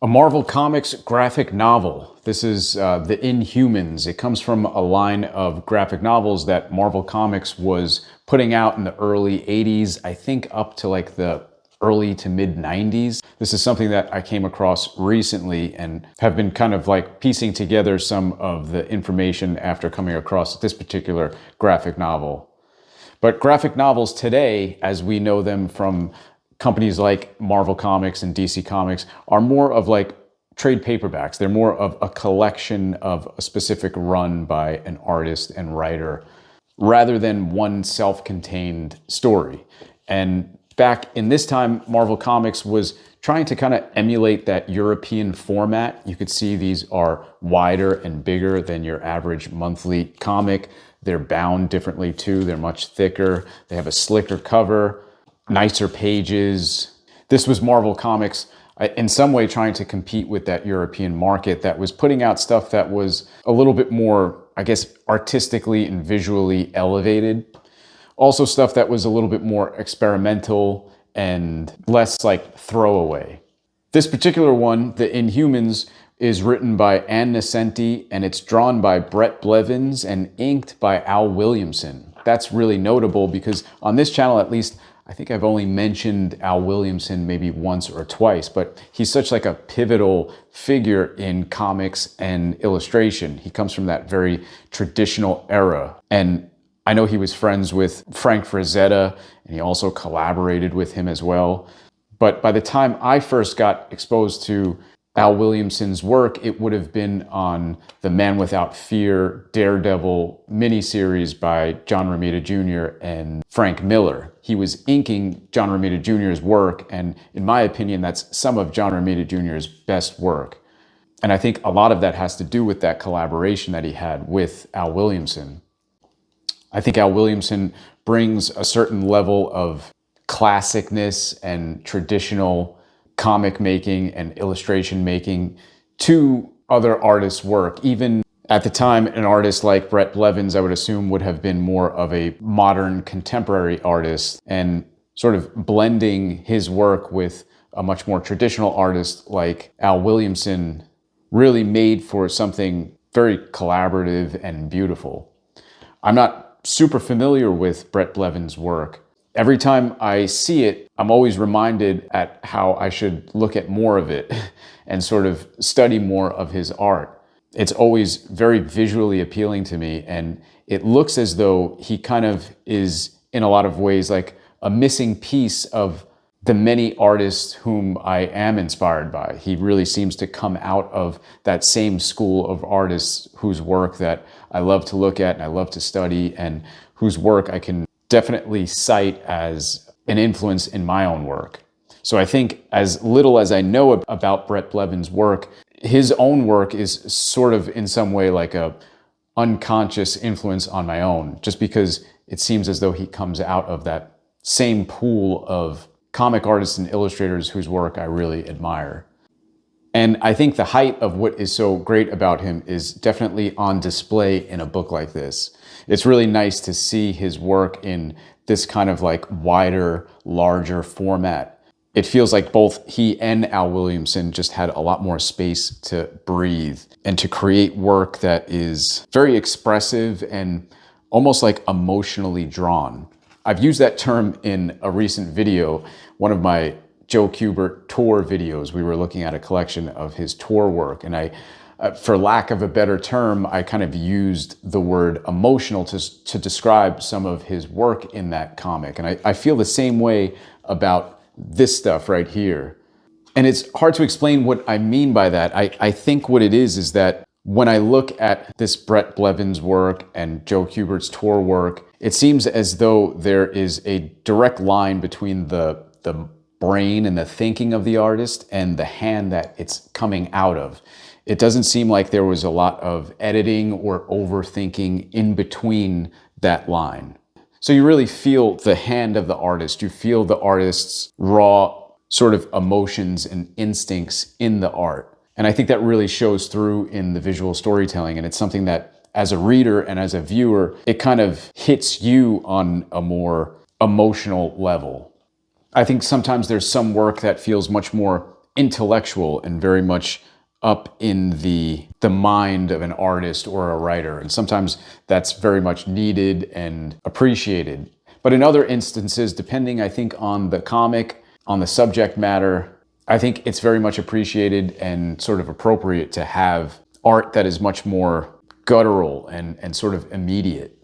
A Marvel Comics graphic novel. This is The Inhumans. It comes from a line of graphic novels that Marvel Comics was putting out in the early 80s, I think up to like the early to mid 90s. This is something that I came across recently and have been kind of like piecing together some of the information after coming across this particular graphic novel. But graphic novels today, as we know them from companies like Marvel Comics and DC Comics, are more of like trade paperbacks. They're more of a collection of a specific run by an artist and writer rather than one self-contained story. And back in this time, Marvel Comics was trying to kind of emulate that European format. You could see these are wider and bigger than your average monthly comic. They're bound differently too. They're much thicker. They have a slicker cover, nicer pages. This was Marvel Comics in some way trying to compete with that European market that was putting out stuff that was a little bit more, I guess, artistically and visually elevated. Also stuff that was a little bit more experimental and less like throwaway. This particular one, The Inhumans, is written by Ann Nesenti, and it's drawn by Brett Blevins and inked by Al Williamson. That's really notable because on this channel, at least, I think I've only mentioned Al Williamson maybe once or twice, but he's such like a pivotal figure in comics and illustration. He comes from that very traditional era. And I know he was friends with Frank Frazetta, and he also collaborated with him as well. But by the time I first got exposed to Al Williamson's work, it would have been on the Man Without Fear Daredevil miniseries by John Romita Jr. and Frank Miller. He was inking John Romita Jr.'s work, and in my opinion, that's some of John Romita Jr.'s best work. And I think a lot of that has to do with that collaboration that he had with Al Williamson. I think Al Williamson brings a certain level of classicness and traditional comic making and illustration making to other artists' work. Even at the time, an artist like Brett Blevins, I would assume, would have been more of a modern contemporary artist, and sort of blending his work with a much more traditional artist like Al Williamson really made for something very collaborative and beautiful. I'm not super familiar with Brett Blevins' work. Every time I see it, I'm always reminded at how I should look at more of it and sort of study more of his art. It's always very visually appealing to me, and it looks as though he kind of is, in a lot of ways, like a missing piece of the many artists whom I am inspired by. He really seems to come out of that same school of artists whose work that I love to look at and I love to study, and whose work I can definitely cite as an influence in my own work. So I think as little as I know about Brett Blevins' work, his own work is sort of in some way like a unconscious influence on my own, just because it seems as though he comes out of that same pool of comic artists and illustrators whose work I really admire. And I think the height of what is so great about him is definitely on display in a book like this. It's really nice to see his work in this kind of like wider, larger format. It feels like both he and Al Williamson just had a lot more space to breathe and to create work that is very expressive and almost like emotionally drawn. I've used that term in a recent video, one of my Joe Kubert tour videos. We were looking at a collection of his tour work, and for lack of a better term, I kind of used the word emotional to describe some of his work in that comic. And I feel the same way about this stuff right here. And it's hard to explain what I mean by that. I think what it is that when I look at this Brett Blevins work and Joe Kubert's tour work, it seems as though there is a direct line between the brain and the thinking of the artist and the hand that it's coming out of. It doesn't seem like there was a lot of editing or overthinking in between that line. So you really feel the hand of the artist. You feel the artist's raw sort of emotions and instincts in the art. And I think that really shows through in the visual storytelling. And it's something that as a reader and as a viewer, it kind of hits you on a more emotional level. I think sometimes there's some work that feels much more intellectual and very much up in the mind of an artist or a writer. And sometimes that's very much needed and appreciated. But in other instances, depending, I think, on the comic, on the subject matter, I think it's very much appreciated and sort of appropriate to have art that is much more guttural and sort of immediate.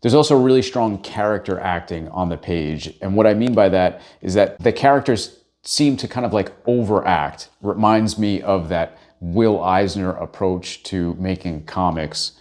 There's also really strong character acting on the page. And what I mean by that is that the characters seem to kind of like overact. Reminds me of that Will Eisner approach to making comics.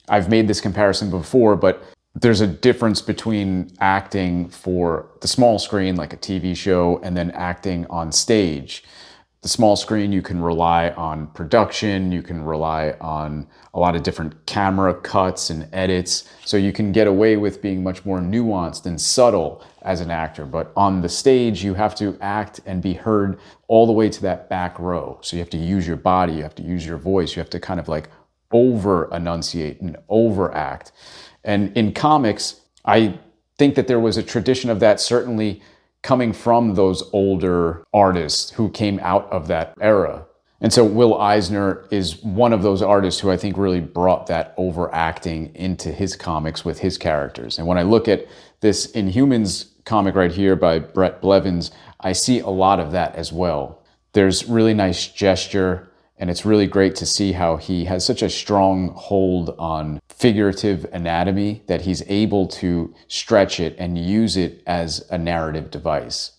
I've made this comparison before, but there's a difference between acting for the small screen, like a TV show, and then acting on stage. The small screen, you can rely on production, you can rely on a lot of different camera cuts and edits, so you can get away with being much more nuanced and subtle as an actor. But on the stage, you have to act and be heard all the way to that back row. So you have to use your body, you have to use your voice, you have to kind of like over-enunciate and overact. And in comics, I think that there was a tradition of that, certainly coming from those older artists who came out of that era. And so Will Eisner is one of those artists who I think really brought that overacting into his comics with his characters. And when I look at this Inhumans comic right here by Brett Blevins, I see a lot of that as well. There's really nice gesture, and it's really great to see how he has such a strong hold on figurative anatomy that he's able to stretch it and use it as a narrative device.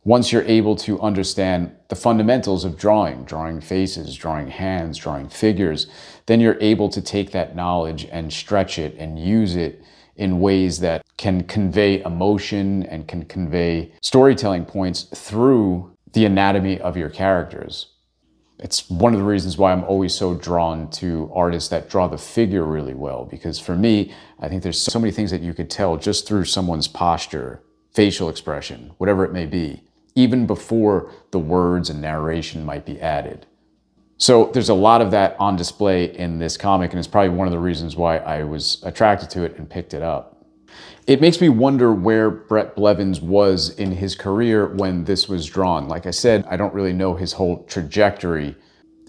Once you're able to understand the fundamentals of drawing faces, drawing hands, drawing figures, then you're able to take that knowledge and stretch it and use it in ways that can convey emotion and can convey storytelling points through the anatomy of your characters. It's one of the reasons why I'm always so drawn to artists that draw the figure really well, because for me, I think there's so many things that you could tell just through someone's posture, facial expression, whatever it may be, even before the words and narration might be added. So there's a lot of that on display in this comic, and it's probably one of the reasons why I was attracted to it and picked it up. It makes me wonder where Brett Blevins was in his career when this was drawn. Like I said, I don't really know his whole trajectory.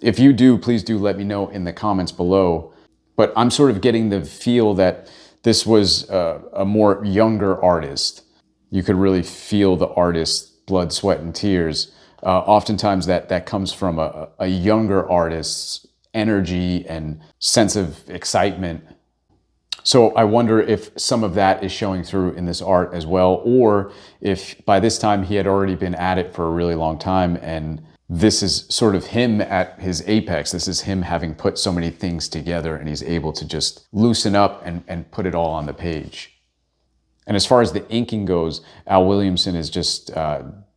If you do, please do let me know in the comments below. But I'm sort of getting the feel that this was a more younger artist. You could really feel the artist's blood, sweat, and tears. Oftentimes that comes from a younger artist's energy and sense of excitement. So I wonder if some of that is showing through in this art as well, or if by this time he had already been at it for a really long time and this is sort of him at his apex. This is him having put so many things together and he's able to just loosen up and put it all on the page. And as far as the inking goes, Al Williamson is just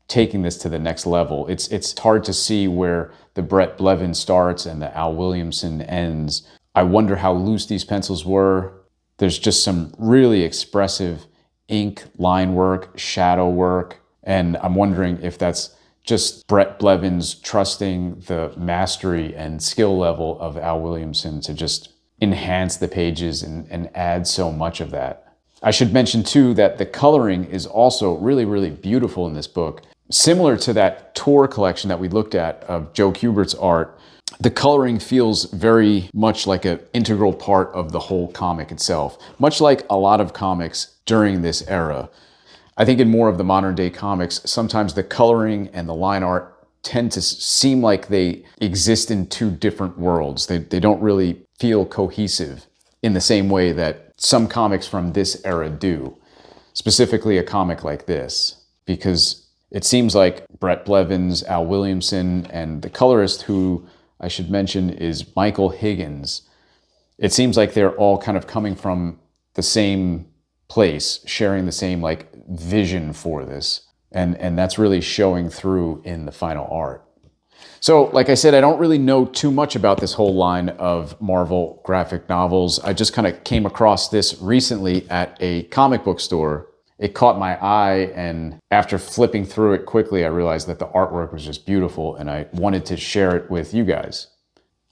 taking this to the next level. It's hard to see where the Brett Blevins starts and the Al Williamson ends. I wonder how loose these pencils were. There's just some really expressive ink, line work, shadow work, and I'm wondering if that's just Brett Blevins trusting the mastery and skill level of Al Williamson to just enhance the pages and add so much of that. I should mention too that the coloring is also really, really beautiful in this book. Similar to that tour collection that we looked at of Joe Kubert's art, the coloring feels very much like an integral part of the whole comic itself, much like a lot of comics during this era. I think in more of the modern day comics, sometimes the coloring and the line art tend to seem like they exist in two different worlds. They don't really feel cohesive in the same way that some comics from this era do, specifically a comic like this, because it seems like Brett Blevins, Al Williamson, and the colorist who I should mention is Michael Higgins. It seems like they're all kind of coming from the same place, sharing the same like vision for this. And that's really showing through in the final art. So like I said, I don't really know too much about this whole line of Marvel graphic novels. I just kind of came across this recently at a comic book store. It caught my eye, and after flipping through it quickly, I realized that the artwork was just beautiful and I wanted to share it with you guys.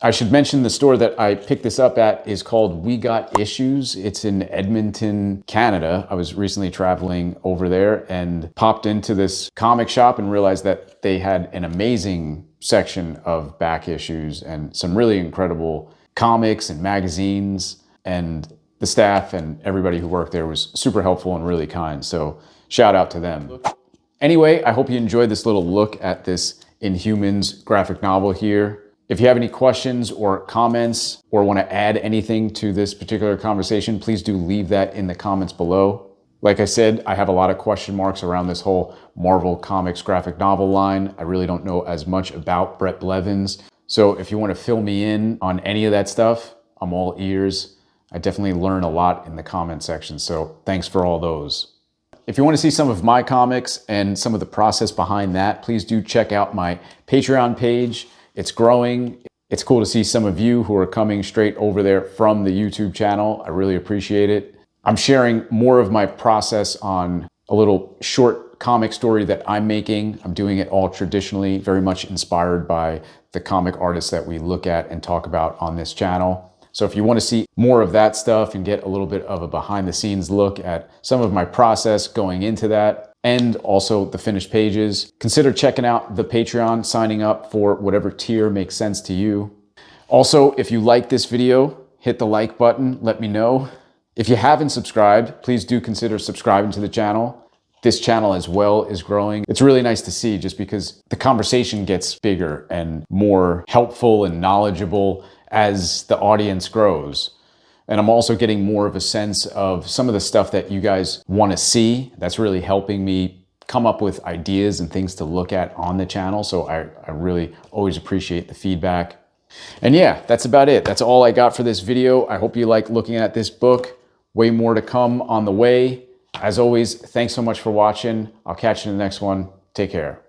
I should mention the store that I picked this up at is called We Got Issues. It's in Edmonton, Canada. I was recently traveling over there and popped into this comic shop and realized that they had an amazing section of back issues and some really incredible comics and magazines, and the staff and everybody who worked there was super helpful and really kind. So shout out to them. Anyway, I hope you enjoyed this little look at this Inhumans graphic novel here. If you have any questions or comments or want to add anything to this particular conversation, please do leave that in the comments below. Like I said, I have a lot of question marks around this whole Marvel Comics graphic novel line. I really don't know as much about Brett Blevins. So if you want to fill me in on any of that stuff, I'm all ears. I definitely learn a lot in the comment section, so thanks for all those. If you want to see some of my comics and some of the process behind that, please do check out my Patreon page. It's growing. It's cool to see some of you who are coming straight over there from the YouTube channel. I really appreciate it. I'm sharing more of my process on a little short comic story that I'm making. I'm doing it all traditionally, very much inspired by the comic artists that we look at and talk about on this channel. So if you want to see more of that stuff and get a little bit of a behind the scenes look at some of my process going into that, and also the finished pages, consider checking out the Patreon, signing up for whatever tier makes sense to you. Also, if you like this video, hit the like button, let me know. If you haven't subscribed, please do consider subscribing to the channel. This channel as well is growing. It's really nice to see, just because the conversation gets bigger and more helpful and knowledgeable as the audience grows. And I'm also getting more of a sense of some of the stuff that you guys want to see. That's really helping me come up with ideas and things to look at on the channel. So I really always appreciate the feedback. And yeah, that's about it. That's all I got for this video. I hope you like looking at this book. Way more to come on the way. As always, thanks so much for watching. I'll catch you in the next one. Take care.